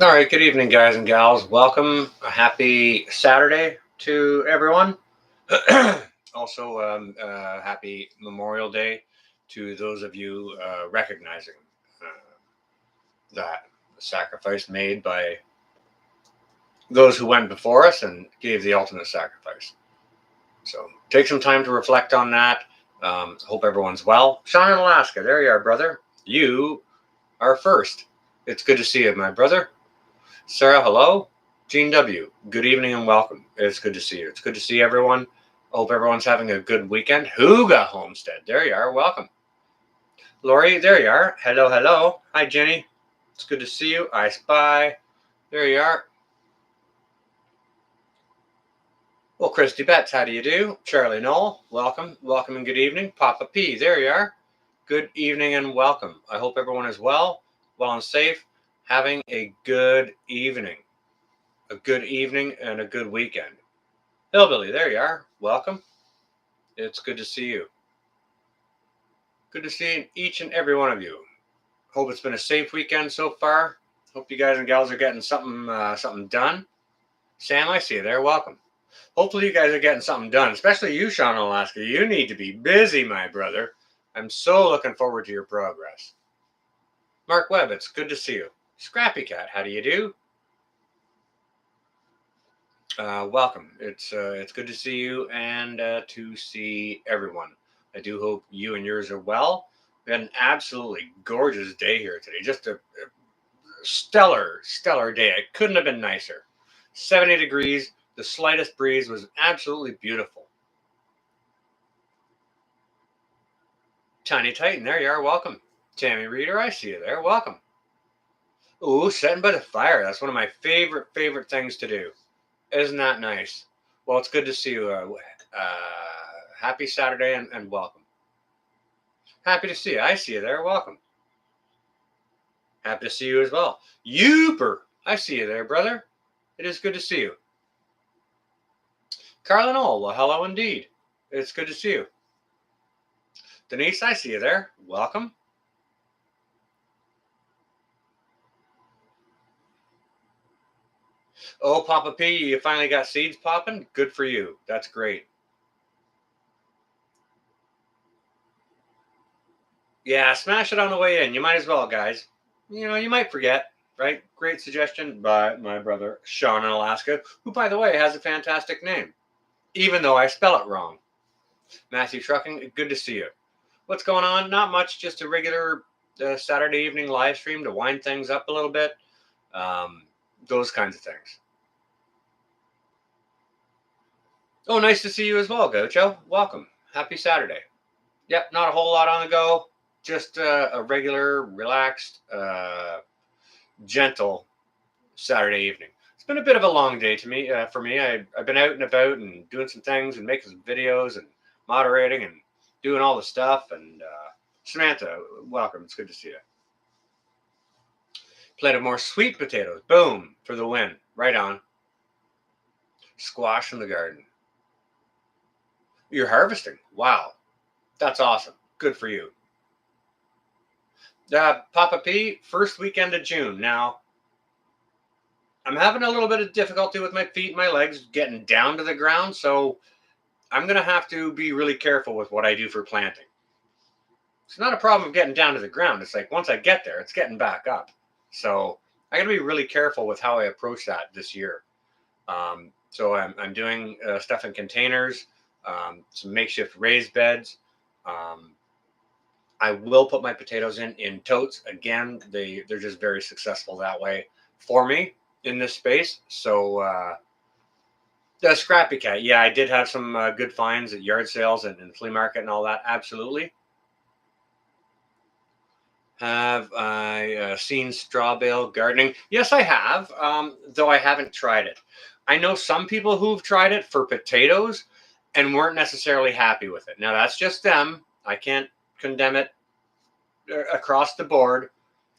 All right, good evening, guys and gals. Welcome. A happy Saturday to everyone. Also, happy Memorial Day to those of you recognizing that sacrifice made by those who went before us and gave the ultimate sacrifice. So take some time to reflect on that. Hope everyone's well. Sean in Alaska, there you are, brother. You are first. It's good to see you, my brother. Sarah, hello. Gene W., good evening and welcome. It's good to see you. It's good to see everyone. Hope everyone's having a good weekend. Huga Homestead, there you are. Welcome. Lori, there you are. Hello, hello. Hi, Jenny. It's good to see you. I Spy, there you are. Well, Christy Betts, how do you do? Charlie Knoll, welcome. Welcome and good evening. Papa P, there you are. Good evening and welcome. I hope everyone is well and safe, having a good evening. A good evening and a good weekend. Hillbilly, there you are. Welcome. It's good to see you. Good to see each and every one of you. Hope it's been a safe weekend so far. Hope you guys and gals are getting something done. Sam, I see you there. Welcome. Hopefully you guys are getting something done, especially you, Sean in Alaska. You need to be busy, my brother. I'm so looking forward to your progress. Mark Webb, it's good to see you. Scrappy Cat, how do you do? Welcome. It's good to see you and to see everyone. I do hope you and yours are well. We had an absolutely gorgeous day here today. Just a stellar day. It couldn't have been nicer. 70 degrees. The slightest breeze was absolutely beautiful. Tiny Titan, there you are. Welcome. Tammy Reader, I see you there. Welcome. Ooh, sitting by the fire. That's one of my favorite things to do. Isn't that nice? Well, it's good to see you. Happy Saturday and welcome. Happy to see you. I see you there. Welcome. Happy to see you as well. Youper. I see you there, brother. It is good to see you. Carlin All, well, hello indeed. It's good to see you. Denise, I see you there. Welcome. Oh, Papa P, you finally got seeds popping? Good for you. That's great. Yeah, smash it on the way in. You might as well, guys. You know, you might forget, right? Great suggestion by my brother, Sean in Alaska, who, by the way, has a fantastic name, even though I spell it wrong. Matthew Trucking, good to see you. What's going on? Not much, just a regular Saturday evening live stream to wind things up a little bit. Those kinds of things. Oh, nice to see you as well, Gocho. Welcome. Happy Saturday. Yep, not a whole lot on the go. Just a regular, relaxed, gentle Saturday evening. It's been a bit of a long day to me. For me, I've been out and about and doing some things and making some videos and moderating and doing all the stuff. And Samantha, welcome. It's good to see you. Plate of more sweet potatoes. Boom, for the win. Right on. Squash in the garden. You're harvesting. Wow. That's awesome. Good for you. Papa P, first weekend of June. Now, I'm having a little bit of difficulty with my feet and my legs getting down to the ground, so I'm going to have to be really careful with what I do for planting. It's not a problem of getting down to the ground. It's like once I get there, it's getting back up. So I got to be really careful with how I approach that this year. So I'm doing stuff in containers, some makeshift raised beds. I will put my potatoes in totes. Again, they're just very successful that way for me in this space. So the Scrappy Cat, yeah, I did have some good finds at yard sales and flea market and all that. Absolutely. Have I seen straw bale gardening? Yes, I have, though I haven't tried it. I know some people who've tried it for potatoes and weren't necessarily happy with it. Now, that's just them. I can't condemn it across the board.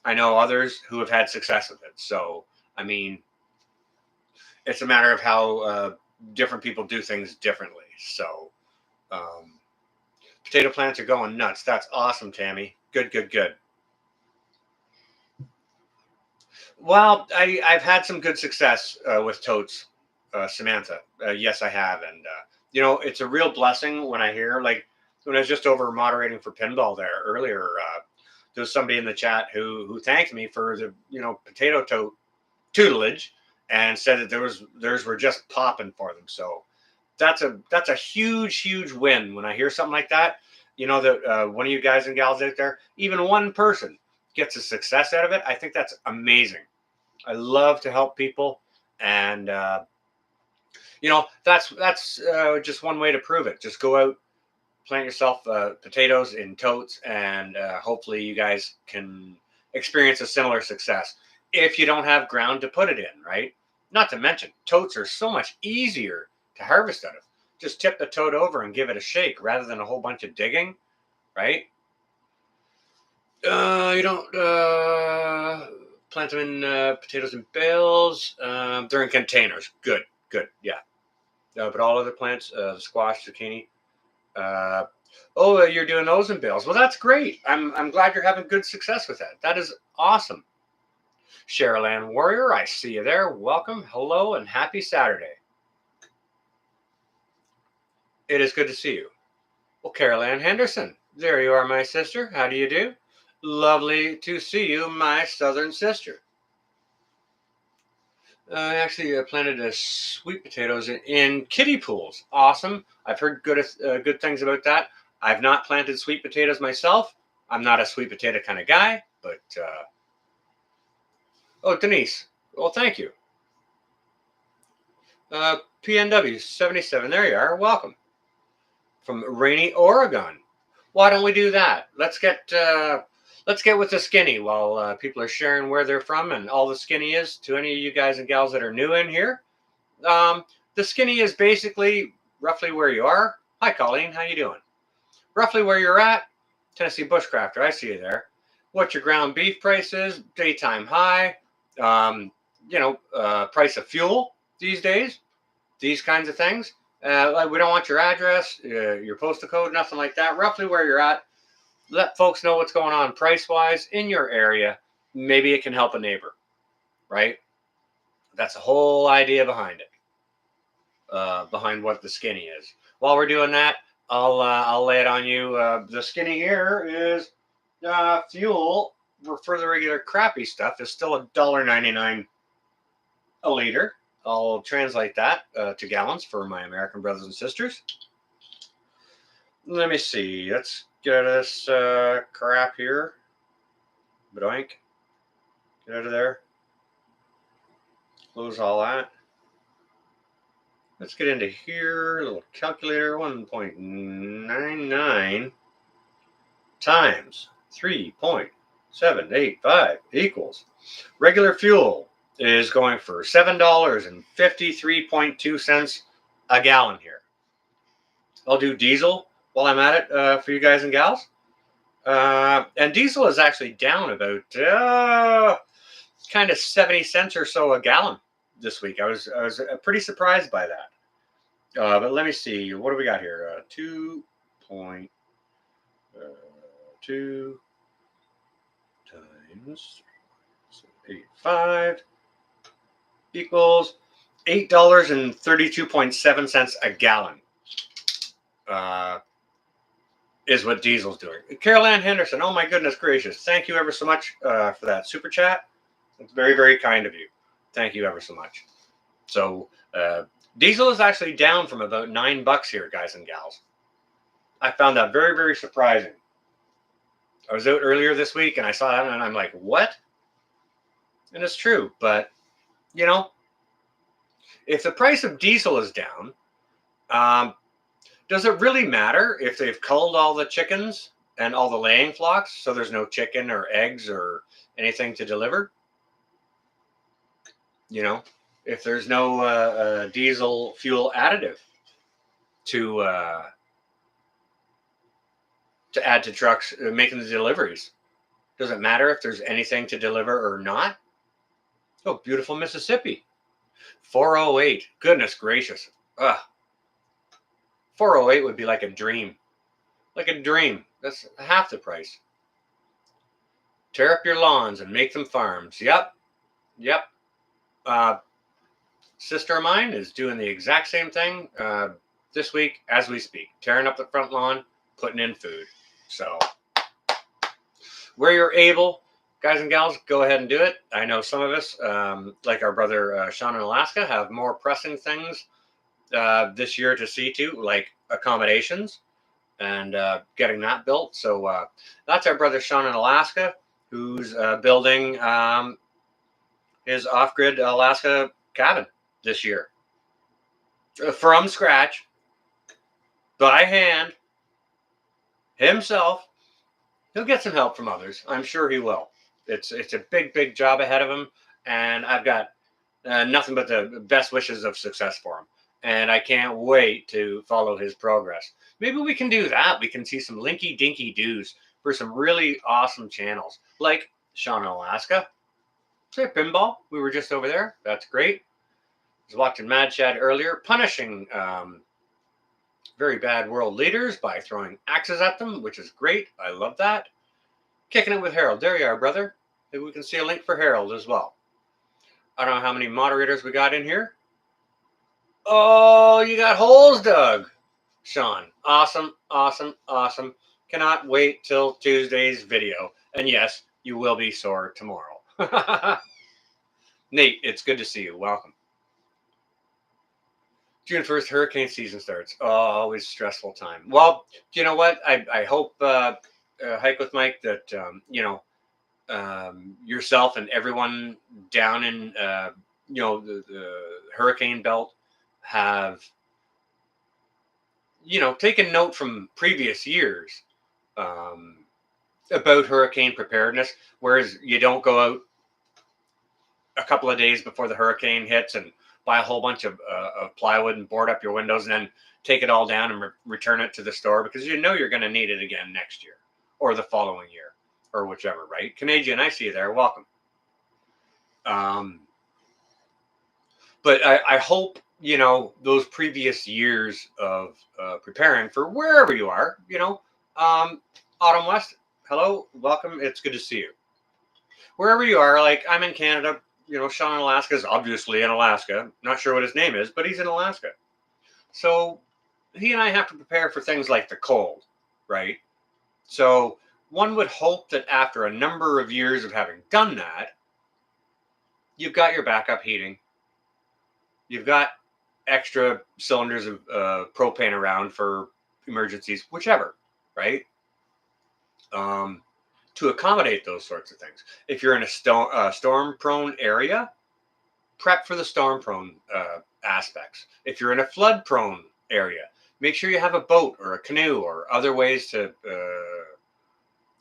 I know others who have had success with it. So, I mean, it's a matter of how different people do things differently. So, potato plants are going nuts. That's awesome, Tammy. Good. Well, I've had some good success with totes, Samantha. Yes, I have, and it's a real blessing when I hear, like, when I was just over moderating for pinball there earlier. There was somebody in the chat who thanked me for the potato tote tutelage, and said that theirs were just popping for them. So that's a huge win when I hear something like that. That one of you guys and gals out there, even one person, gets a success out of it. I think that's amazing. I love to help people, and that's just one way to prove it. Just go out, plant yourself potatoes in totes, and hopefully you guys can experience a similar success. If you don't have ground to put it in, right? Not to mention, totes are so much easier to harvest out of. Just tip the tote over and give it a shake rather than a whole bunch of digging, right? You don't plant them in potatoes in bales. They're in containers. Good, yeah. But all other plants, squash, zucchini. Uh, oh, you're doing those in bales. Well, that's great. I'm glad you're having good success with that. That is awesome. Cheryl Ann Warrior, I see you there. Welcome, hello, and happy Saturday. It is good to see you. Well, Carol Ann Henderson, there you are, my sister. How do you do? Lovely to see you, my southern sister. I actually planted sweet potatoes in kiddie pools. Awesome. I've heard good things about that. I've not planted sweet potatoes myself. I'm not a sweet potato kind of guy, but oh, Denise. Well, thank you. PNW 77. There you are. Welcome from rainy Oregon. Why don't we do that? Let's get with the skinny while people are sharing where they're from and all the skinny is to any of you guys and gals that are new in here. The skinny is basically roughly where you are. Hi, Colleen. How you doing? Roughly where you're at. Tennessee Bushcrafter. I see you there. What your ground beef price is. Daytime high. Price of fuel these days. These kinds of things. We don't want your address, your postal code, nothing like that. Roughly where you're at. Let folks know what's going on price-wise in your area. Maybe it can help a neighbor, right? That's the whole idea behind it. Behind what the skinny is. While we're doing that, I'll lay it on you. The skinny here is fuel for the regular crappy stuff is still $1.99 a liter. I'll translate that to gallons for my American brothers and sisters. Let me see. Let's get out of this crap here. Badoink. Get out of there. Close all that. Let's get into here. A little calculator. 1.99 times 3.785 equals. Regular fuel is going for $7.53.2 a gallon here. I'll do diesel while I'm at it for you guys and gals. And diesel is actually down about kind of 70 cents or so a gallon this week. I was pretty surprised by that. But let me see. What do we got here? 2.2 times 85 equals $8.32.7 a gallon. Is what diesel's doing. Carol Ann Henderson, oh my goodness gracious. Thank you ever so much for that super chat. It's very, very kind of you. Thank you ever so much. So diesel is actually down from about $9 here, guys and gals. I found that very, very surprising. I was out earlier this week and I saw that and I'm like, what? And it's true. But, if the price of diesel is down, does it really matter if they've culled all the chickens and all the laying flocks so there's no chicken or eggs or anything to deliver? If there's no diesel fuel additive to add to trucks making the deliveries, does it matter if there's anything to deliver or not? Oh, beautiful Mississippi. 408. Goodness gracious. 408 would be like a dream. Like a dream. That's half the price. Tear up your lawns and make them farms. Yep. Yep. Sister of mine is doing the exact same thing this week as we speak, tearing up the front lawn, putting in food. So where you're able, guys and gals, go ahead and do it. I know some of us, like our brother Sean in Alaska, have more pressing things this year to see to, like accommodations and getting that built. So that's our brother Sean in Alaska, who's building his off-grid Alaska cabin this year from scratch, by hand, himself. He'll get some help from others. I'm sure he will. It's a big job ahead of him, and I've got nothing but the best wishes of success for him. And I can't wait to follow his progress. Maybe we can do that. We can see some linky dinky doos for some really awesome channels, like Sean in Alaska. Say Pinball. We were just over there. That's great. I was watching Mad Chad earlier, punishing very bad world leaders by throwing axes at them, which is great. I love that. Kicking it with Harold. There you are, brother. Maybe we can see a link for Harold as well. I don't know how many moderators we got in here. Oh, you got holes dug, Sean. Awesome. Cannot wait till Tuesday's video. And yes, you will be sore tomorrow. Nate, it's good to see you. Welcome. June 1st, hurricane season starts. Oh, always stressful time. Well, you know what? I hope, Hike with Mike, that, yourself and everyone down in, the hurricane belt have, taken note from previous years about hurricane preparedness, whereas you don't go out a couple of days before the hurricane hits and buy a whole bunch of plywood and board up your windows and then take it all down and return it to the store because you know you're going to need it again next year or the following year or whichever, right? Canadian, I see you there. Welcome. But I hope, those previous years of preparing for wherever you are, Autumn West, hello, welcome. It's good to see you. Wherever you are, like I'm in Canada, Sean in Alaska is obviously in Alaska. Not sure what his name is, but he's in Alaska. So he and I have to prepare for things like the cold, right? So one would hope that after a number of years of having done that, you've got your backup heating. You've got extra cylinders of propane around for emergencies, whichever, right? To accommodate those sorts of things. If you're in a storm-prone area, prep for the storm-prone aspects. If you're in a flood-prone area, make sure you have a boat or a canoe or other ways to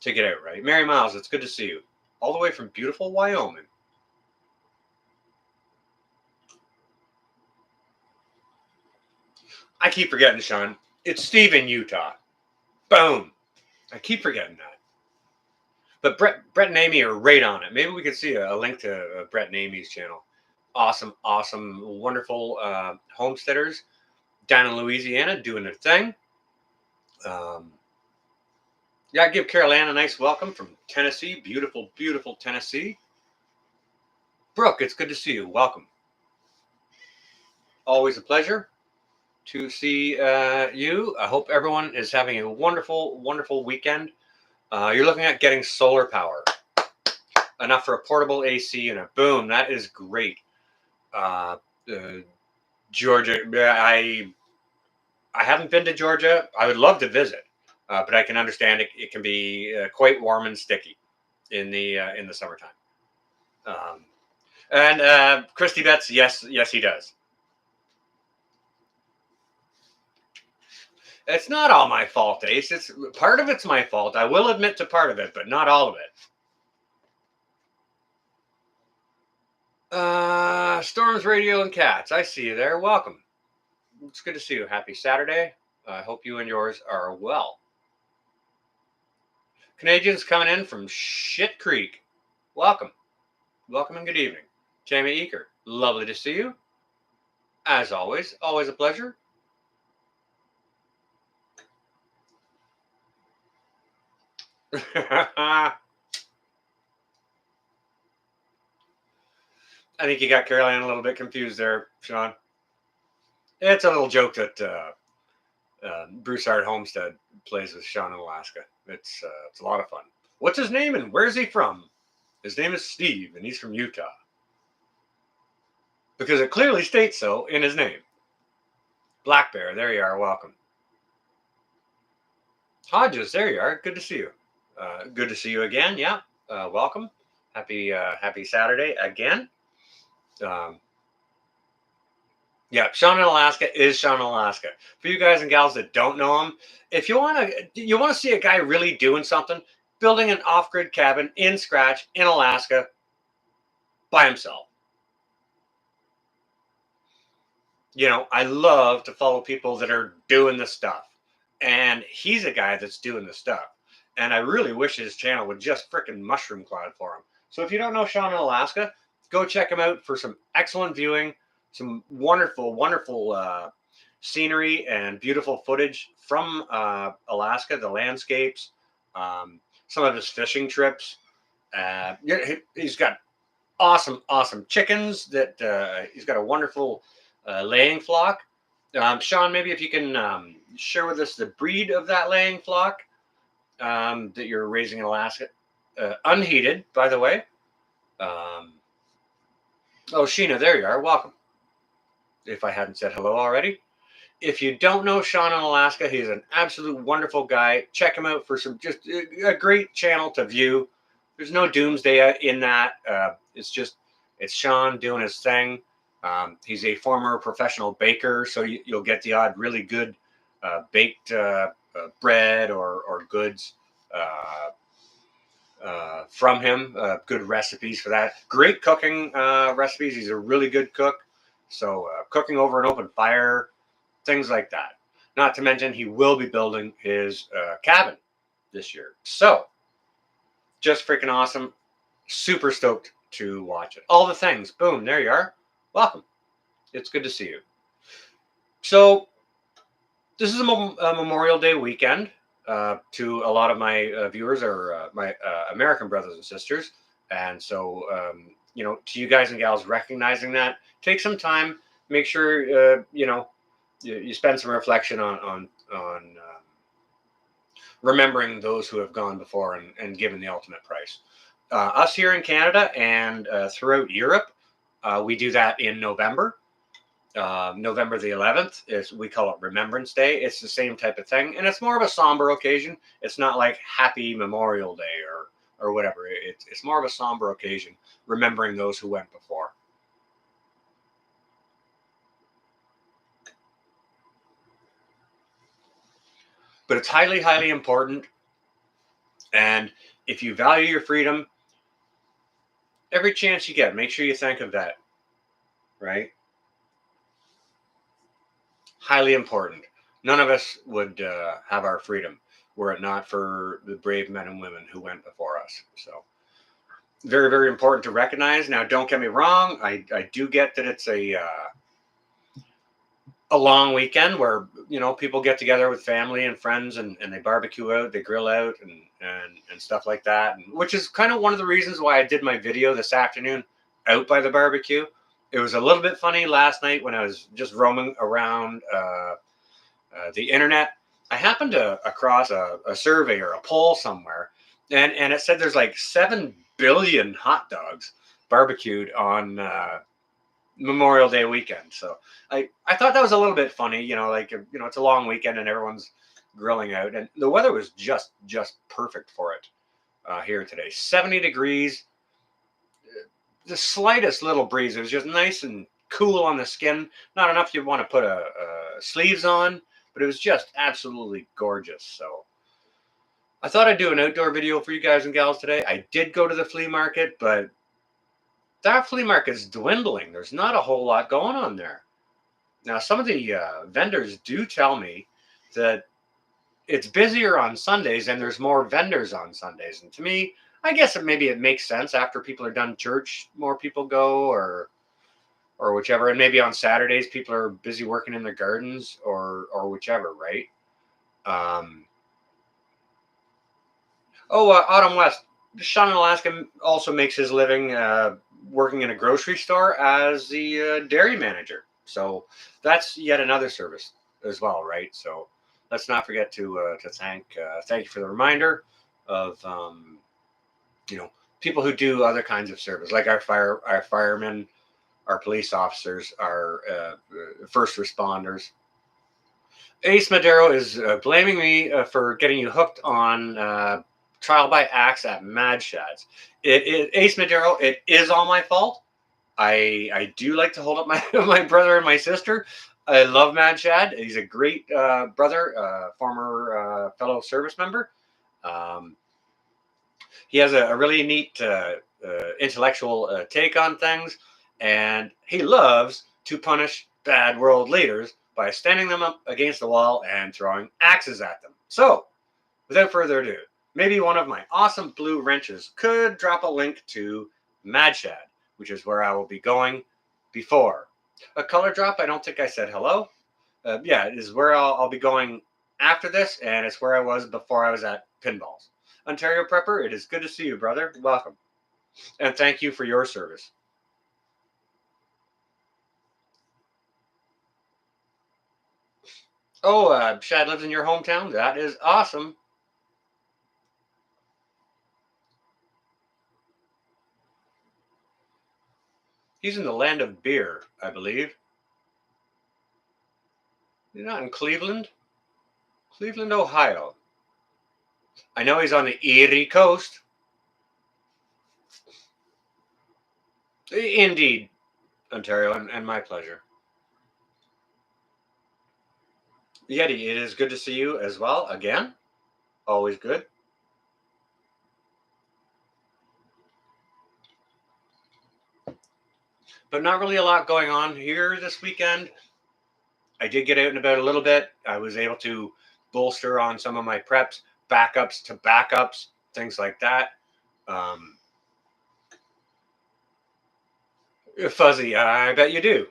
get out, right? Mary Miles, it's good to see you. All the way from beautiful Wyoming. I keep forgetting, Sean. It's Steve in Utah. Boom. I keep forgetting that. But Brett and Amy are right on it. Maybe we could see a link to Brett and Amy's channel. Awesome, wonderful homesteaders down in Louisiana doing their thing. Yeah, give Carol Ann a nice welcome from Tennessee. Beautiful Tennessee. Brooke, it's good to see you. Welcome. Always a pleasure to see you. I hope everyone is having a wonderful weekend. You're looking at getting solar power. Enough for a portable AC unit. Boom, that is great. Georgia, I haven't been to Georgia. I would love to visit, but I can understand it can be quite warm and sticky in the summertime. And Christy Betts, yes, he does. It's not all my fault, Ace. It's part of it's my fault. I will admit to part of it, but not all of it. Storms Radio and Cats, I see you there. Welcome. It's good to see you. Happy Saturday. I hope you and yours are well. Canadians coming in from Shit Creek. Welcome and good evening. Jamie Eaker, lovely to see you. As always a pleasure. I think you got Caroline a little bit confused there, Sean. It's a little joke that Broussard Homestead plays with Sean in Alaska. It's a lot of fun. What's his name and where's he from? His name is Steve, and he's from Utah. Because it clearly states so in his name. Black Bear, there you are. Welcome. Hodges, there you are. Good to see you. Good to see you again. Yeah. Welcome. Happy Saturday again. Yeah, Sean in Alaska is Sean in Alaska. For you guys and gals that don't know him, if you want to see a guy really doing something, building an off-grid cabin in scratch in Alaska by himself. You know, I love to follow people that are doing the stuff. And he's a guy that's doing the stuff. And I really wish his channel would just freaking mushroom cloud for him. So if you don't know Sean in Alaska, go check him out for some excellent viewing, some wonderful, wonderful scenery and beautiful footage from Alaska, the landscapes, some of his fishing trips. He's got awesome chickens that he's got a wonderful laying flock. Sean, maybe if you can share with us the breed of that laying flock that you're raising in Alaska. Unheated, by the way. Oh, Sheena, there you are. Welcome. If I hadn't said hello already. If you don't know Sean in Alaska, he's an absolute wonderful guy. Check him out for some just a great channel to view. There's no doomsday in that. It's Sean doing his thing. He's a former professional baker, so you'll get the odd really good baked bread or goods from him. Good recipes for that. Great cooking recipes. He's a really good cook. So cooking over an open fire, things like that. Not to mention he will be building his cabin this year. So just freaking awesome. Super stoked to watch it. All the things. Boom. There you are. Welcome. It's good to see you. So this is a Memorial Day weekend. To a lot of my viewers are my American brothers and sisters. And so, to you guys and gals recognizing that, take some time, make sure, you spend some reflection on remembering those who have gone before and given the ultimate price. Us here in Canada and throughout Europe, we do that in November. November the 11th we call it Remembrance Day. It's the same type of thing, and it's more of a somber occasion. It's not like Happy Memorial Day or whatever. It's more of a somber occasion, remembering those who went before. But it's highly, highly important. And if you value your freedom, every chance you get, make sure you think of that, right? Highly important. None of us would have our freedom were it not for the brave men and women who went before us. So very, very important to recognize. Now, don't get me wrong. I do get that it's a long weekend where, people get together with family and friends and they barbecue out, they grill out and stuff like that. And, which is kind of one of the reasons why I did my video this afternoon out by the barbecue. It was a little bit funny last night when I was just roaming around the internet. I happened across a survey or a poll somewhere, and it said there's like 7 billion hot dogs barbecued on Memorial Day weekend. So I thought that was a little bit funny, it's a long weekend and everyone's grilling out, and the weather was just perfect for it here today. 70 degrees. The slightest little breeze. It was just nice and cool on the skin. Not enough you'd want to put sleeves on, but it was just absolutely gorgeous. So I thought I'd do an outdoor video for you guys and gals today. I did go to the flea market, but that flea market's dwindling. There's not a whole lot going on there. Now, some of the vendors do tell me that it's busier on Sundays and there's more vendors on Sundays. And to me, I guess maybe it makes sense. After people are done church, more people go or whichever. And maybe on Saturdays, people are busy working in their gardens or whichever, right? Autumn West. Sean in Alaska also makes his living working in a grocery store as the dairy manager. So that's yet another service as well, right? So let's not forget to thank you for the reminder of people who do other kinds of service, like our firemen, our police officers, our first responders. Ace Madero is blaming me for getting you hooked on trial by axe at Mad Shads. Ace Madero, it is all my fault. I do like to hold up my my brother and my sister. I love Mad Shad. He's a great brother, former fellow service member. Um, he has a really neat intellectual take on things, and he loves to punish bad world leaders by standing them up against the wall and throwing axes at them. So, without further ado, maybe one of my awesome blue wrenches could drop a link to Mad Shad, which is where I will be going before. A color drop, I don't think I said hello. Yeah, it is where I'll be going after this, and it's where I was before I was at Pinballs. Ontario Prepper, it is good to see you, brother. Welcome. And thank you for your service. Oh, Shad lives in your hometown? That is awesome. He's in the land of beer, I believe. You're not in Cleveland? Cleveland, Ohio. I know he's on the Erie coast. Indeed, Ontario, and my pleasure. Yeti, it is good to see you as well. Again, always good. But not really a lot going on here this weekend. I did get out and about a little bit. I was able to bolster on some of my preps, backups to backups, things like that. Fuzzy, I bet you do.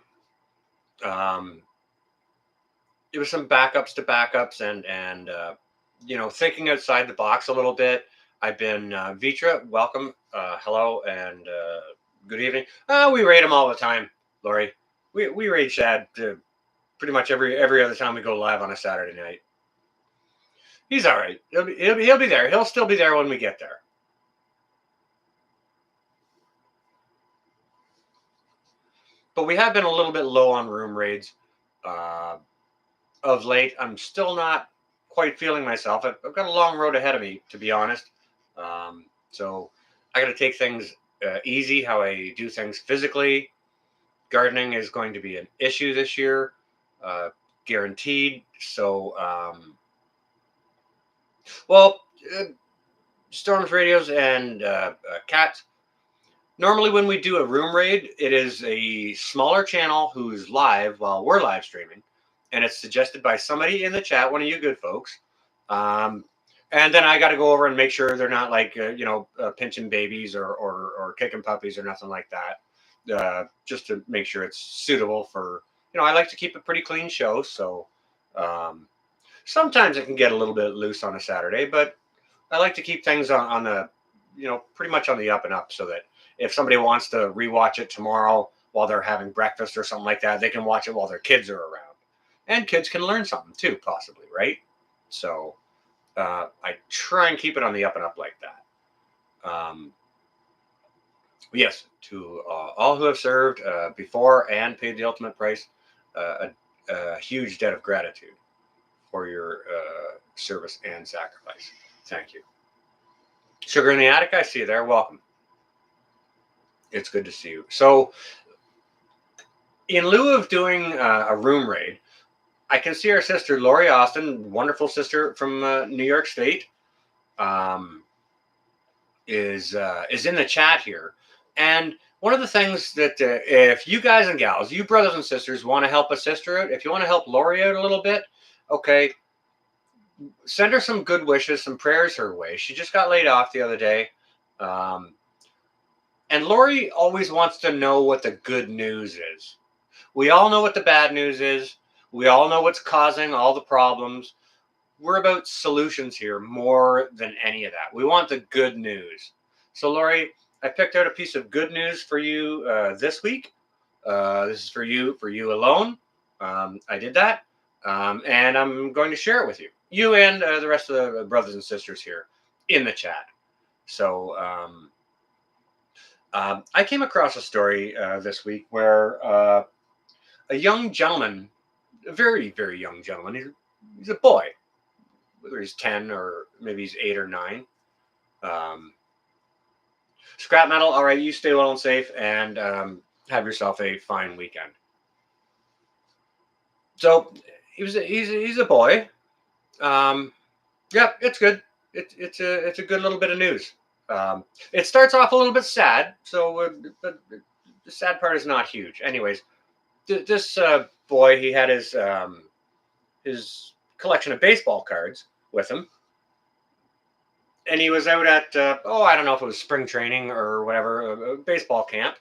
It was some backups to backups and thinking outside the box a little bit. I've been Vitra, welcome, hello, and good evening. We raid him all the time, Lori. We raid Shad pretty much every other time we go live on a Saturday night. He's all right. He'll be there. He'll still be there when we get there. But we have been a little bit low on room raids of late. I'm still not quite feeling myself. I've got a long road ahead of me, to be honest. So I got to take things easy, how I do things physically. Gardening is going to be an issue this year, guaranteed. So, storms, radios, and cats. Normally, when we do a room raid, it is a smaller channel who's live while we're live streaming, and it's suggested by somebody in the chat, one of you good folks. And then I got to go over and make sure they're not like pinching babies or kicking puppies or nothing like that. Just to make sure it's suitable for I like to keep a pretty clean show, so sometimes it can get a little bit loose on a Saturday, but I like to keep things on the pretty much on the up and up, so that if somebody wants to rewatch it tomorrow while they're having breakfast or something like that, they can watch it while their kids are around. And kids can learn something too, possibly, right? So I try and keep it on the up and up like that. Yes, to all who have served before and paid the ultimate price, a huge debt of gratitude for your service and sacrifice. Thank you. Sugar in the Attic, I see you there. Welcome. It's good to see you. So, in lieu of doing a room raid, I can see our sister Lori Austin, wonderful sister from New York State, is in the chat here. And one of the things that if you guys and gals, you brothers and sisters, want to help a sister out, if you want to help Lori out a little bit, okay, send her some good wishes, some prayers her way. She just got laid off the other day. And Lori always wants to know what the good news is. We all know what the bad news is. We all know what's causing all the problems. We're about solutions here more than any of that. We want the good news. So, Lori, I picked out a piece of good news for you this week. This is for you alone. I did that, and I'm going to share it with you and the rest of the brothers and sisters here in the chat. So I came across a story this week where a young gentleman, a very, very young gentleman, he's a boy, whether he's 10 or maybe he's 8 or 9. Scrap metal, all right, you stay well and safe, and have yourself a fine weekend. So he's a boy. Yeah, it's good. It's a good little bit of news. It starts off a little bit sad, so but the sad part is not huge. Anyways, this boy, he had his collection of baseball cards with him, and he was out at I don't know if it was spring training or whatever, a baseball camp,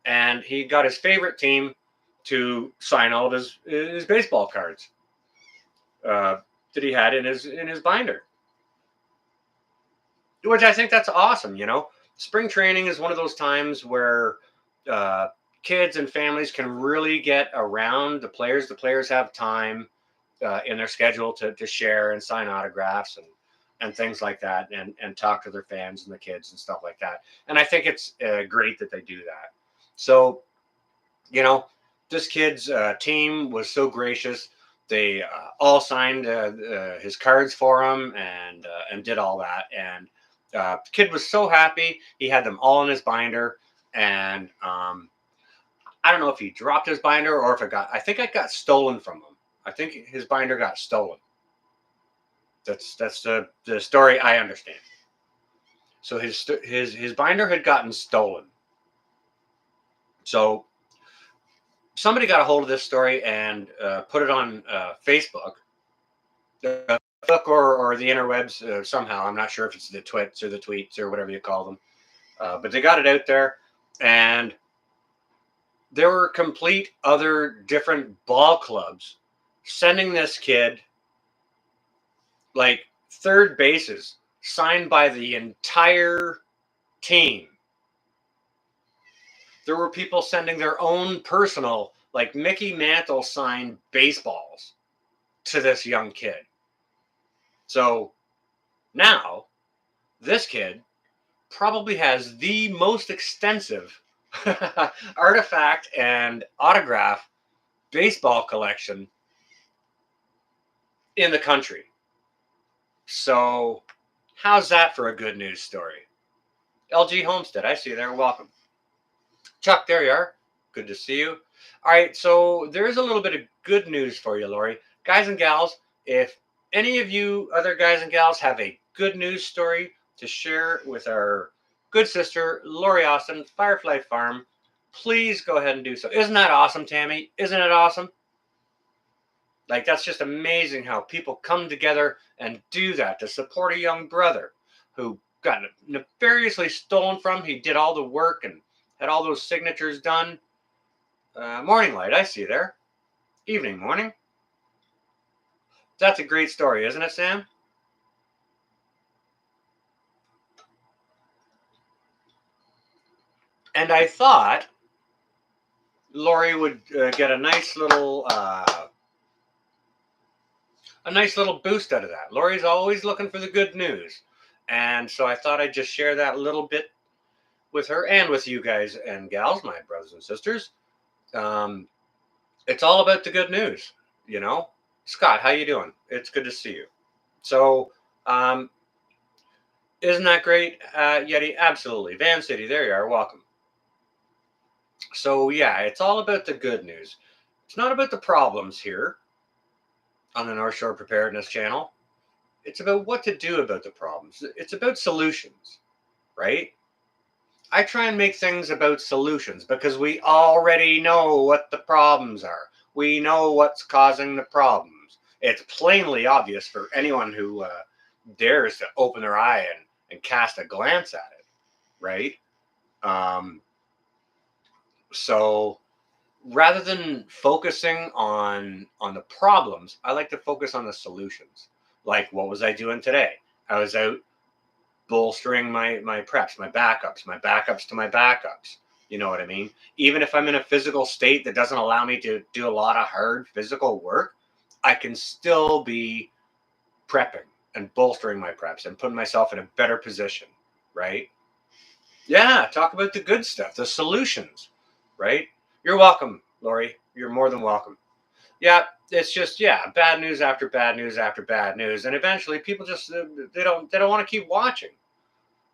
and he got his favorite team to sign all of his baseball cards that he had in his binder, which I think that's awesome. Spring training is one of those times where kids and families can really get around the players. The players have time in their schedule to share and sign autographs and things like that, and talk to their fans and the kids and stuff like that. And I think it's great that they do that. So, this kid's team was so gracious. They all signed his cards for him and did all that. And the kid was so happy. He had them all in his binder. And I don't know if he dropped his binder or if I think it got stolen from him. I think his binder got stolen. That's the story I understand. So his binder had gotten stolen. So somebody got a hold of this story and put it on Facebook, or the interwebs somehow. I'm not sure if it's the twits or the tweets or whatever you call them, but they got it out there, and there were complete other different ball clubs sending this kid like third bases signed by the entire team. There were people sending their own personal, like Mickey Mantle signed baseballs to this young kid. So now this kid probably has the most extensive artifact and autograph baseball collection in the country. So how's that for a good news story? LG Homestead, I see you there. Welcome. Chuck, there you are. Good to see you. All right, so there's a little bit of good news for you, Lori. Guys and gals, if any of you other guys and gals have a good news story to share with our good sister, Lori Austin, Firefly Farm, please go ahead and do so. Isn't that awesome, Tammy? Isn't it awesome? Like, that's just amazing how people come together and do that to support a young brother who got nefariously stolen from. He did all the work and had all those signatures done. Morning light, I see you there. Evening, morning. That's a great story, isn't it, Sam? And I thought Lori would get a nice little boost out of that. Lori's always looking for the good news. And so I thought I'd just share that little bit with her and with you guys and gals, my brothers and sisters. It's all about the good news, Scott, how you doing? It's good to see you. So, isn't that great, Yeti? Absolutely. Van City, there you are. Welcome. So, yeah, it's all about the good news. It's not about the problems here on the Northshore Preparedness channel. It's about what to do about the problems. It's about solutions, right? I try and make things about solutions because we already know what the problems are. We know what's causing the problems. It's plainly obvious for anyone who dares to open their eye and cast a glance at it, right? So rather than focusing on the problems, I like to focus on the solutions. Like, what was I doing today? I was out bolstering my preps, my backups to my backups. You know what I mean? Even if I'm in a physical state that doesn't allow me to do a lot of hard physical work, I can still be prepping and bolstering my preps and putting myself in a better position, right? Yeah, talk about the good stuff, the solutions, right? You're welcome, Lori. You're more than welcome. Yeah, it's just bad news after bad news after bad news, and eventually people just they don't want to keep watching.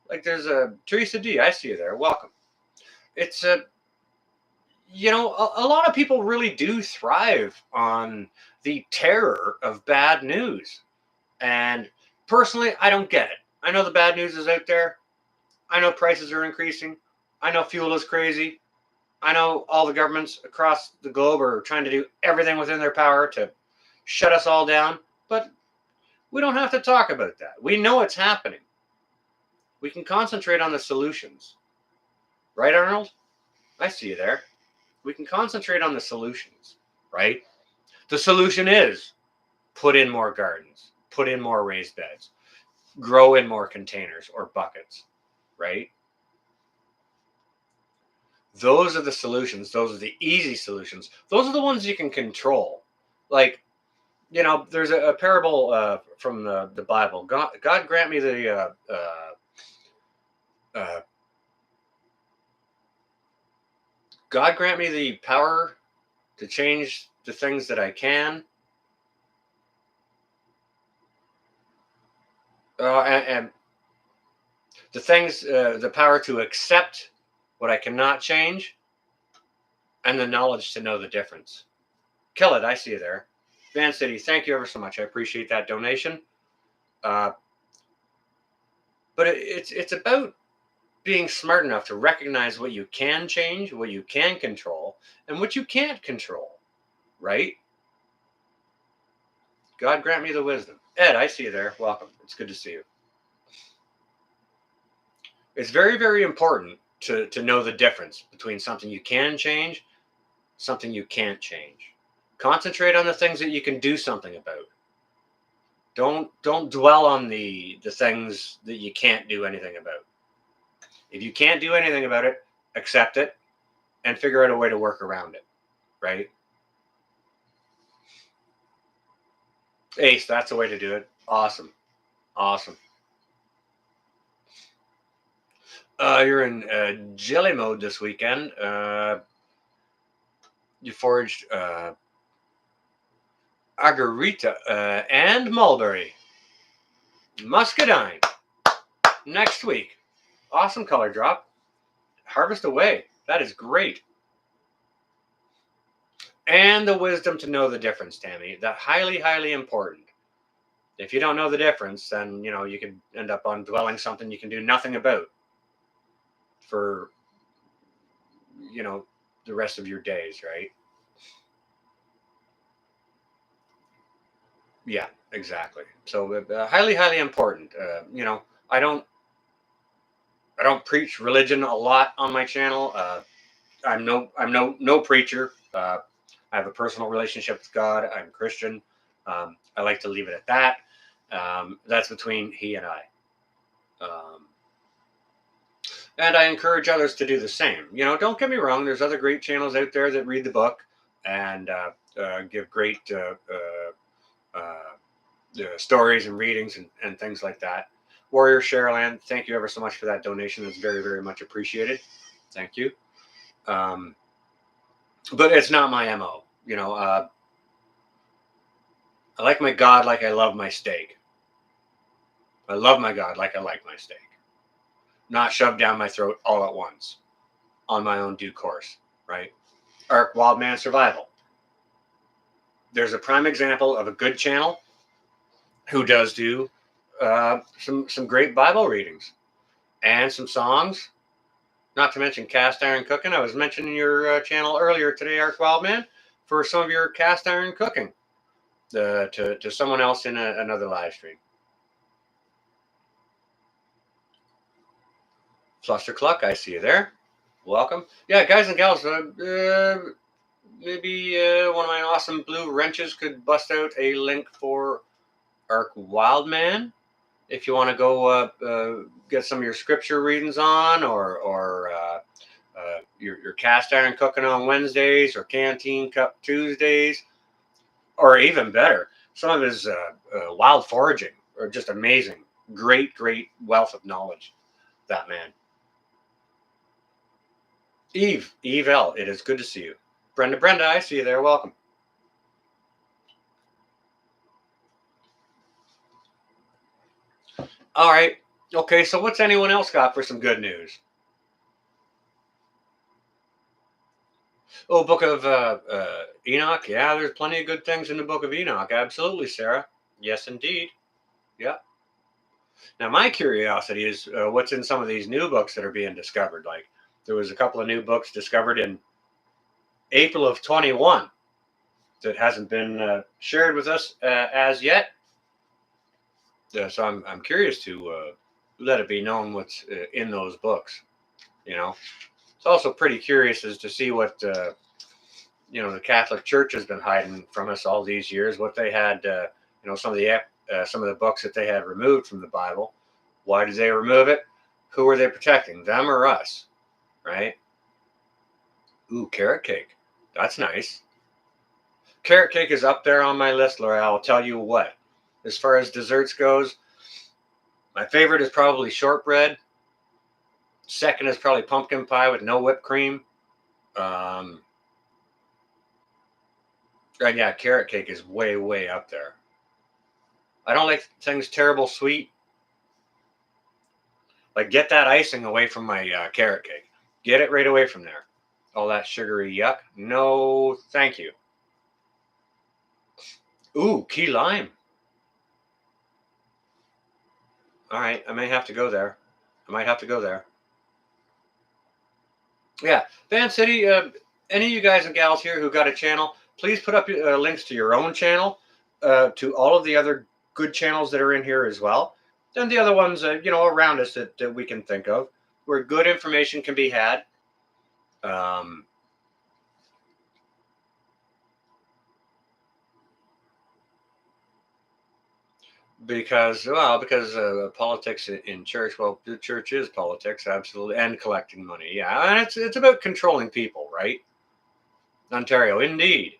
Like there's a Teresa D. I see you there. Welcome. It's a lot of people really do thrive on the terror of bad news, and personally, I don't get it. I know the bad news is out there. I know prices are increasing. I know fuel is crazy. I know all the governments across the globe are trying to do everything within their power to shut us all down, but we don't have to talk about that. We know it's happening. We can concentrate on the solutions. Right, Arnold? I see you there. We can concentrate on the solutions, right? The solution is put in more gardens, put in more raised beds, grow in more containers or buckets, right? Those are the solutions. Those are the easy solutions. Those are the ones you can control. Like, there's a parable from the Bible. God grant me the God grant me the power to change the things that I can, and the power to accept what I cannot change, and the knowledge to know the difference. Kill it. I see you there. Van City, thank you ever so much. I appreciate that donation. But it's about being smart enough to recognize what you can change, what you can control, and what you can't control, right? God grant me the wisdom. Ed, I see you there. Welcome. It's good to see you. It's very, very important to know the difference between something you can change, something you can't change. Concentrate on the things that you can do something about. Don't dwell on the things that you can't do anything about. If you can't do anything about it, accept it and figure out a way to work around it, right? Ace, that's the way to do it. Awesome. Awesome. You're in jelly mode this weekend. You foraged Agarita and mulberry. Muscadine. Next week. Awesome color drop. Harvest away. That is great. And the wisdom to know the difference, Tammy. That highly, highly important. If you don't know the difference, then, you could end up on dwelling something you can do nothing about for, the rest of your days, right? Yeah, exactly. So highly, highly important. I don't preach religion a lot on my channel. I'm no preacher. I have a personal relationship with God. I'm Christian. I like to leave it at that. That's between he and I. And I encourage others to do the same. Don't get me wrong. There's other great channels out there that read the book and give great stories and readings and things like that. Warrior Shareland, thank you ever so much for that donation. It's very, very much appreciated. Thank you. But it's not my MO. I like my God like I love my steak. I love my God like I like my steak. Not shoved down my throat all at once on my own due course, right? Ark Wildman Survival. There's a prime example of a good channel who does do some great Bible readings and some songs, not to mention cast iron cooking. I was mentioning your channel earlier today, Ark Wildman, for some of your cast iron cooking to someone else in another live stream. Fluster Cluck, I see you there. Welcome. Yeah, guys and gals, maybe one of my awesome blue wrenches could bust out a link for Ark Wildman if you want to go get some of your scripture readings on, or your cast iron cooking on Wednesdays, or canteen cup Tuesdays, or even better, some of his wild foraging are just amazing. Great wealth of knowledge, that man. Eve L, it is good to see you. Brenda, I see you there. Welcome. All right. Okay, so what's anyone else got for some good news? Oh, Book of Enoch. Yeah, there's plenty of good things in the Book of Enoch. Absolutely, Sarah. Yes, indeed. Yeah. Now, my curiosity is what's in some of these new books that are being discovered. Like, there was a couple of new books discovered in April of 21 that hasn't been shared with us as yet. So I'm curious to let it be known what's in those books. You know, it's also pretty curious as to see what the Catholic Church has been hiding from us all these years. What they had, some of the books that they had removed from the Bible. Why did they remove it? Who were they protecting, them or us? Right? Ooh, carrot cake. That's nice. Carrot cake is up there on my list, Laura. I'll tell you what. As far as desserts goes, my favorite is probably shortbread. Second is probably pumpkin pie with no whipped cream. And yeah, carrot cake is way up there. I don't like things terrible sweet. Like, get that icing away from my carrot cake. Get it right away from there. All that sugary yuck. No, thank you. Ooh, key lime. All right, I may have to go there. I might have to go there. Yeah, Van City. Any of you guys and gals here who got a channel, please put up links to your own channel, to all of the other good channels that are in here as well, and the other ones, around us that we can think of, where good information can be had. Um, because politics in church. Well, the church is politics, absolutely, and collecting money. Yeah, and it's about controlling people, right? Ontario, indeed.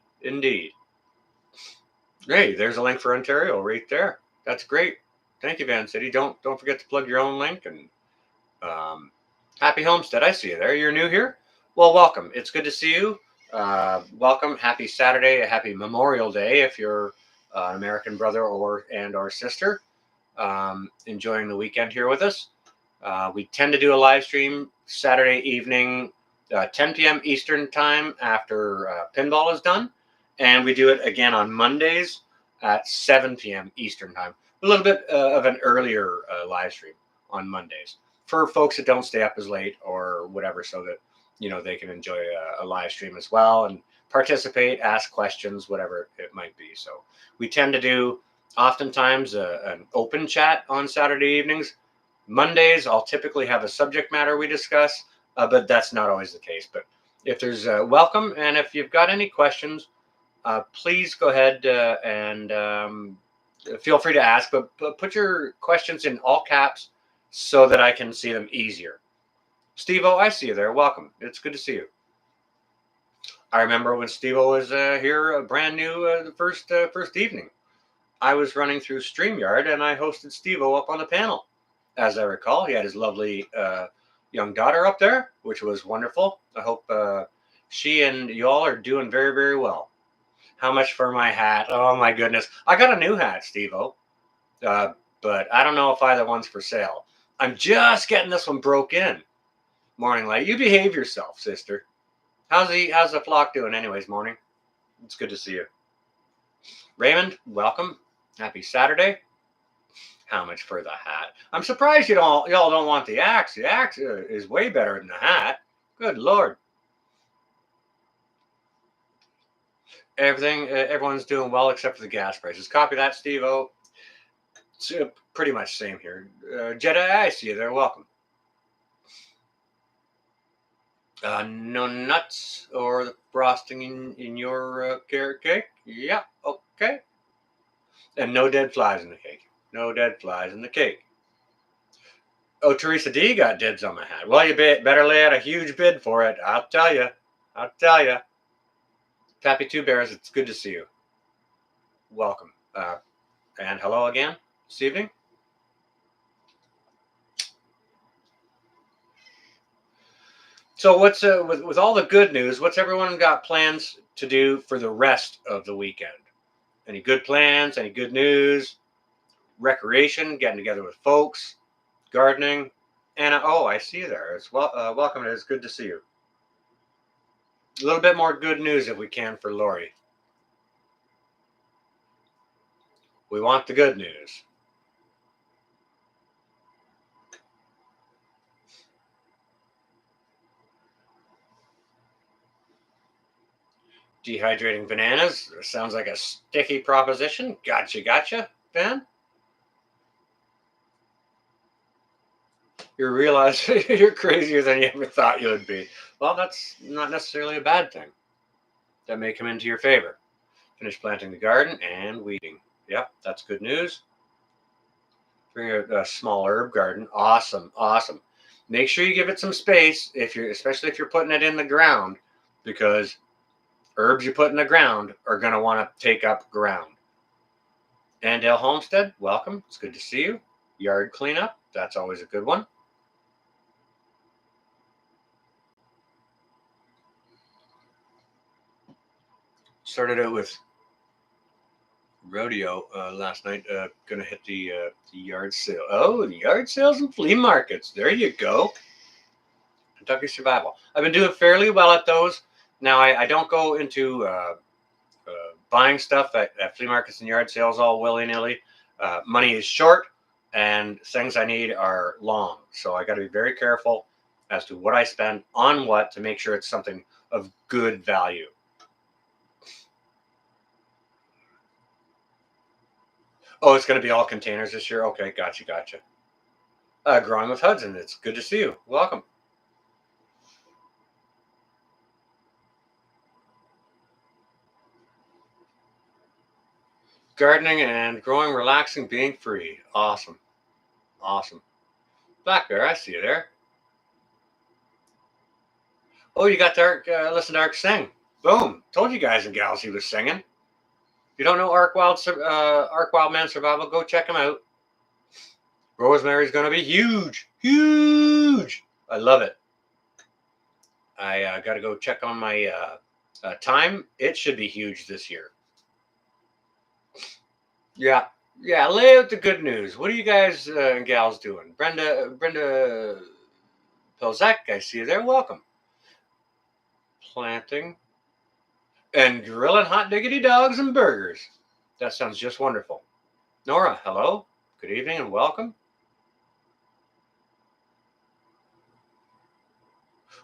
Hey, there's a link for Ontario right there. That's great. Thank you, Van City. Don't forget to plug your own link. And um, happy Homestead. I see you there. You're new here. Well, welcome. It's good to see you. Welcome. Happy Saturday. Happy Memorial Day if you're an American brother or sister. Enjoying the weekend here with us. We tend to do a live stream Saturday evening, 10 p.m. Eastern time after pinball is done. And we do it again on Mondays at 7 p.m. Eastern time. A little bit of an earlier live stream on Mondays for folks that don't stay up as late or whatever, so that they can enjoy a live stream as well and participate, ask questions, whatever it might be. So we tend to do oftentimes an open chat on Saturday evenings. Mondays, I'll typically have a subject matter we discuss, but that's not always the case. But if there's welcome, and if you've got any questions, please go ahead and feel free to ask, but put your questions in all caps so that I can see them easier. Steve-O, I see you there. Welcome. It's good to see you. I remember when Steve-O was here, brand new, the first evening. I was running through StreamYard, and I hosted Steve-O up on the panel. As I recall, he had his lovely young daughter up there, which was wonderful. I hope she and you all are doing very well. How much for my hat? Oh my goodness. I got a new hat, Steve-O. But I don't know if either one's for sale. I'm just getting this one broke in. Morning Light. You behave yourself, sister. How's the flock doing anyways, Morning? It's good to see you. Raymond, welcome. Happy Saturday. How much for the hat? I'm surprised y'all don't want the axe. The axe is way better than the hat. Good Lord. Everyone's doing well except for the gas prices. Copy that, Steve-O. It's pretty much same here. Jedi, I see you there. Welcome. No nuts or the frosting in your carrot cake? Yeah, okay. And no dead flies in the cake. No dead flies in the cake. Oh, Teresa D got dibs on my hat. Well, you better lay out a huge bid for it. I'll tell you. I'll tell you. Pappy Two Bears, it's good to see you. Welcome. And hello again this evening. So what's with all the good news, what's everyone got plans to do for the rest of the weekend? Any good plans? Any good news? Recreation, getting together with folks, gardening. Anna, oh, I see you there. It's welcome. It's good to see you. A little bit more good news if we can for Lori. We want the good news. Dehydrating bananas sounds like a sticky proposition. Gotcha, Ben. You realize you're crazier than you ever thought you would be. Well, that's not necessarily a bad thing. That may come into your favor. Finish planting the garden and weeding. Yep, that's good news. Bring a small herb garden. Awesome. Make sure you give it some space especially if you're putting it in the ground, because herbs you put in the ground are going to want to take up ground. Andale Homestead, welcome. It's good to see you. Yard cleanup, that's always a good one. Started out with rodeo last night. Gonna hit the yard sale. Oh, the yard sales and flea markets. There you go. Kentucky Survival. I've been doing fairly well at those. Now I don't go into buying stuff at flea markets and yard sales all willy-nilly. Money is short and things I need are long. So I got to be very careful as to what I spend on what to make sure it's something of good value. Oh, it's going to be all containers this year? Okay, gotcha. Growing with Hudson, it's good to see you. Welcome. Gardening and growing, relaxing, being free. Awesome. Black Bear, I see you there. Oh, you got to listen to Ark sing. Boom. Told you guys and gals he was singing. If you don't know Ark Wildman Survival, go check him out. Rosemary's going to be huge. I love it. I got to go check on my time. It should be huge this year. Yeah, lay out the good news. What are you guys and gals doing? Brenda Pelzek, I see you there. Welcome. Planting and grilling hot diggity dogs and burgers. That sounds just wonderful. Nora, hello. Good evening and welcome.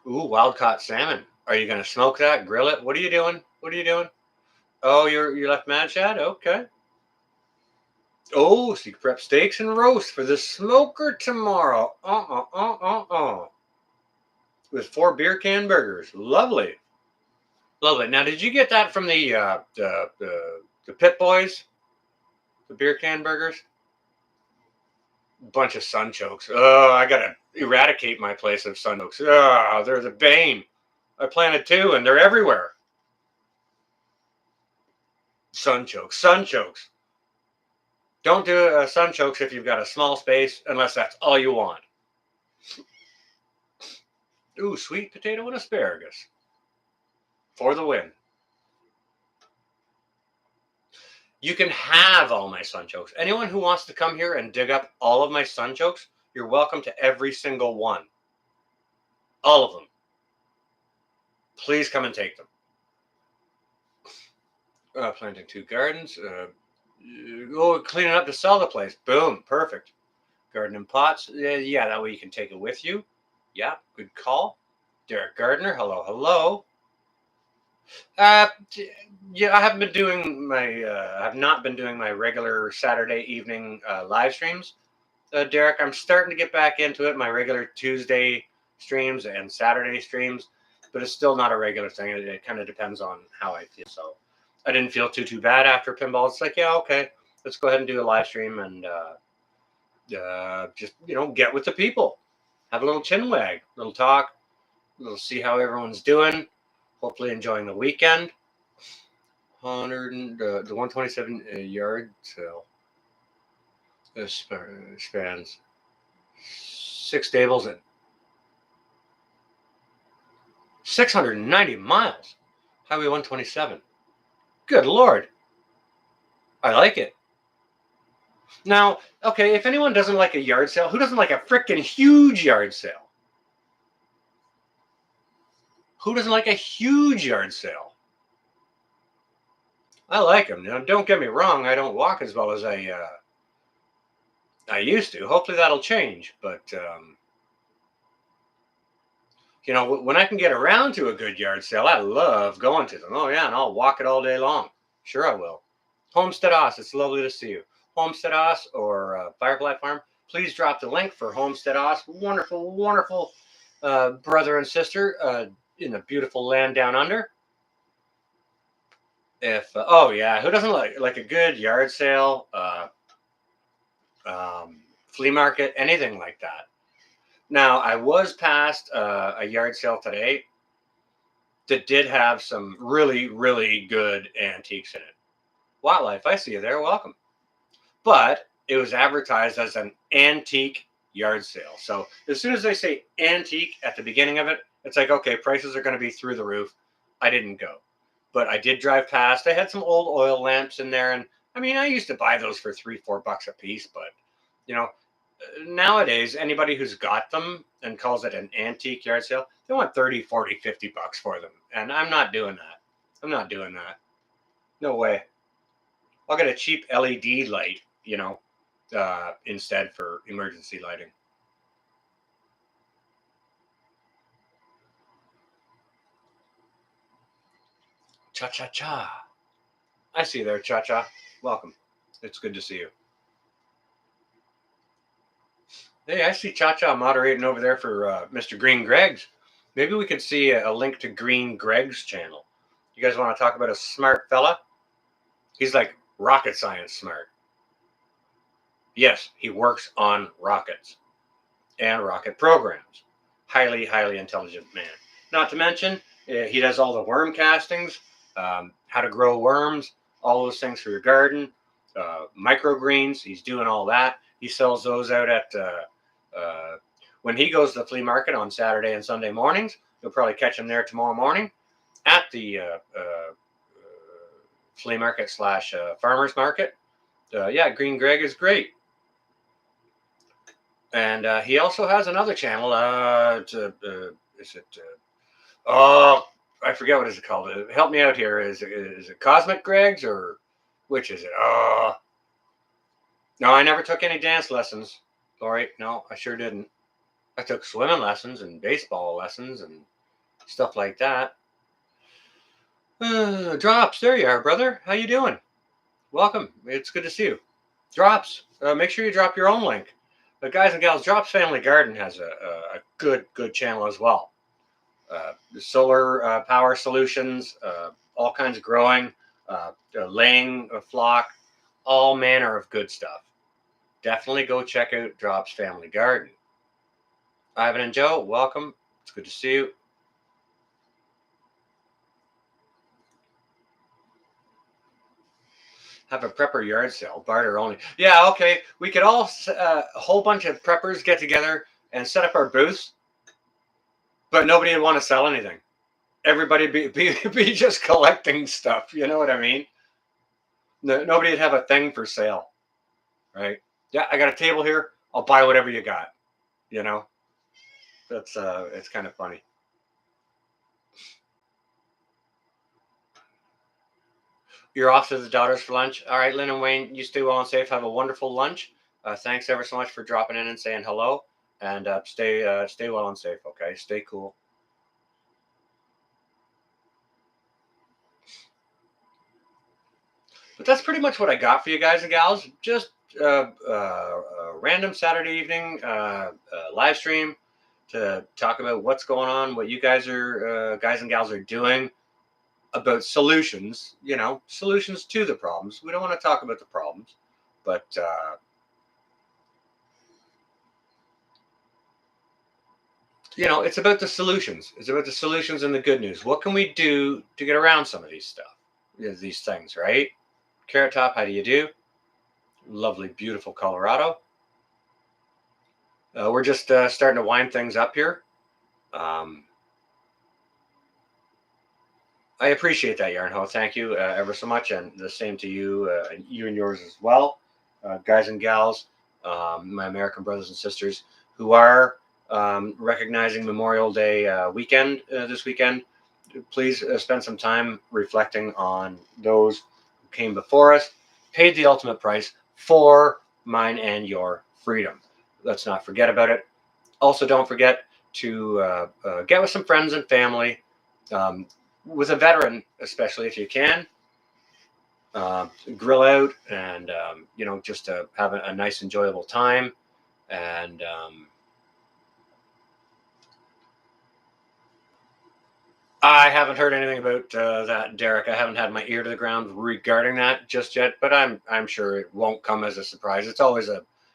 Ooh, wild caught salmon. Are you going to smoke that, grill it? What are you doing? Oh, you left Mad Shad? Okay. Oh, so you can prep steaks and roast for the smoker tomorrow. With 4 beer can burgers. Lovely. Now, did you get that from the Pit Boys? The beer can burgers? Bunch of sunchokes. Oh, I gotta eradicate my place of sunchokes. Oh, they're the bane. I planted 2 and they're everywhere. Sunchokes. Don't do sunchokes if you've got a small space, unless that's all you want. Ooh, sweet potato and asparagus. For the win. You can have all my sunchokes. Anyone who wants to come here and dig up all of my sunchokes, you're welcome to every single one. All of them. Please come and take them. Planting 2 gardens. Cleaning up to sell the place. Boom. Perfect. Garden in pots. Yeah, that way you can take it with you. Yeah, good call. Derek Gardner. Hello. Yeah, I haven't been doing I've not been doing my regular Saturday evening live streams. Derek, I'm starting to get back into it. My regular Tuesday streams and Saturday streams, but it's still not a regular thing. It kind of depends on how I feel. So I didn't feel too bad after pinball. It's like, yeah, okay. let's go ahead and do a live stream and just, get with the people. Have a little chin wag, little talk, little see how everyone's doing. Hopefully enjoying the weekend. 100 and the 127 yard sale. This spans 6 stables and 690 miles. Highway 127. Good Lord. I like it. Now, okay, if anyone doesn't like a yard sale, who doesn't like a freaking huge yard sale? Who doesn't like a huge yard sale? I like them. Now, don't get me wrong. I don't walk as well as I used to. Hopefully that'll change. But, when I can get around to a good yard sale, I love going to them. Oh, yeah, and I'll walk it all day long. Sure I will. Homestead Oss, it's lovely to see you. Homestead Oss or Firefly Farm, please drop the link for Homestead Oss. Wonderful, wonderful brother and sister in the beautiful land down under. Oh yeah, who doesn't like a good yard sale, flea market, anything like that? Now, I was past a yard sale today that did have some really, really good antiques in it. Wildlife, I see you there. Welcome. But it was advertised as an antique yard sale. So as soon as they say antique at the beginning of it, it's like, okay, prices are going to be through the roof. I didn't go. But I did drive past. I had some old oil lamps in there. And I mean, I used to buy those for $3-4 a piece. But, nowadays, anybody who's got them and calls it an antique yard sale, they want $30, $40, $50 for them. And I'm not doing that. I'm not doing that. No way. I'll get a cheap LED light, instead for emergency lighting. Cha-cha-cha. I see you there, Cha-cha. Welcome. It's good to see you. Hey, I see Cha-cha moderating over there for Mr. Green Greg's. Maybe we could see a link to Green Greg's channel. You guys want to talk about a smart fella? He's like rocket science smart. Yes, he works on rockets and rocket programs. Highly, highly intelligent man. Not to mention, he does all the worm castings, how to grow worms, all those things for your garden, microgreens. He's doing all that. He sells those out at when he goes to the flea market on Saturday and Sunday mornings. You'll probably catch him there tomorrow morning at the flea market / farmer's market. Yeah, Green Greg is great. And he also has another channel. I forget what is it called. Help me out here. Is it Cosmic Greg's or which is it? No, I never took any dance lessons, Lori. No, I sure didn't. I took swimming lessons and baseball lessons and stuff like that. Drops, there you are, brother. How you doing? Welcome. It's good to see you. Drops. Make sure you drop your own link. But guys and gals, Drops Family Garden has a good channel as well. Solar power solutions, all kinds of growing, laying a flock, all manner of good stuff. Definitely go check out Drops Family Garden. Ivan and Joe, welcome. It's good to see you. Have a prepper yard sale, barter only. Yeah, okay. We could all, a whole bunch of preppers get together and set up our booths, but nobody would want to sell anything. Everybody be just collecting stuff. You know what I mean? Nobody would have a thing for sale, right? Yeah, I got a table here. I'll buy whatever you got. That's it's kind of funny. You're off to the daughters for lunch. All right, Lynn and Wayne, you stay well and safe. Have a wonderful lunch. Thanks ever so much for dropping in and saying hello. And stay well and safe. Okay, stay cool. But that's pretty much what I got for you guys and gals. Just a random Saturday evening live stream to talk about what's going on, what you guys and gals are doing about solutions. Solutions to the problems. We don't want to talk about the problems. But you know, it's about the solutions. It's about the solutions and the good news. What can we do to get around some of these stuff, these things, right? Carrot Top, how do you do? Lovely, beautiful Colorado. We're just starting to wind things up here. I appreciate that, Yarnho. Thank you ever so much, and the same to you, and you and yours as well, guys and gals, my American brothers and sisters who are recognizing Memorial Day weekend this weekend. Please spend some time reflecting on those who came before us, paid the ultimate price for mine and your freedom. Let's not forget about it. Also, don't forget to get with some friends and family. With a veteran, especially if you can, grill out and you know, just to have a nice, enjoyable time. And I haven't heard anything about that, Derek. I haven't had my ear to the ground regarding that just yet, but I'm sure it won't come as a surprise. It's always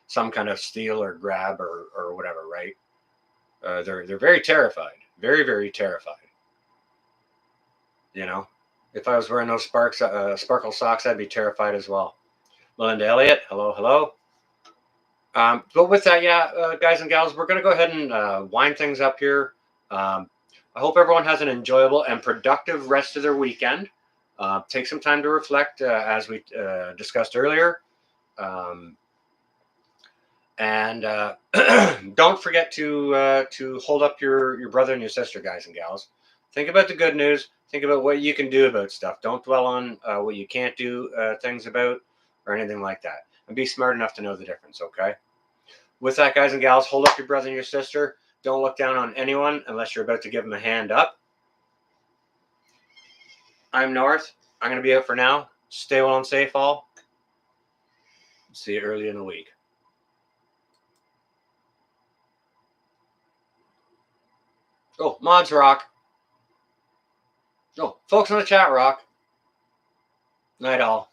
some kind of steal or grab or whatever, right? They're very terrified, very very terrified. You know, if I was wearing those sparkle socks, I'd be terrified as well. Melinda Elliott, hello, hello. But with that, yeah, guys and gals, we're going to go ahead and wind things up here. I hope everyone has an enjoyable and productive rest of their weekend. Take some time to reflect, as we discussed earlier. And don't forget to hold up your brother and your sister, guys and gals. Think about the good news. Think about what you can do about stuff. Don't dwell on what you can't do things about or anything like that. And be smart enough to know the difference, okay? With that, guys and gals, hold up your brother and your sister. Don't look down on anyone unless you're about to give them a hand up. I'm North. I'm going to be out for now. Stay well and safe, all. See you early in the week. Oh, mods rock. Oh, folks in the chat rock. Night all.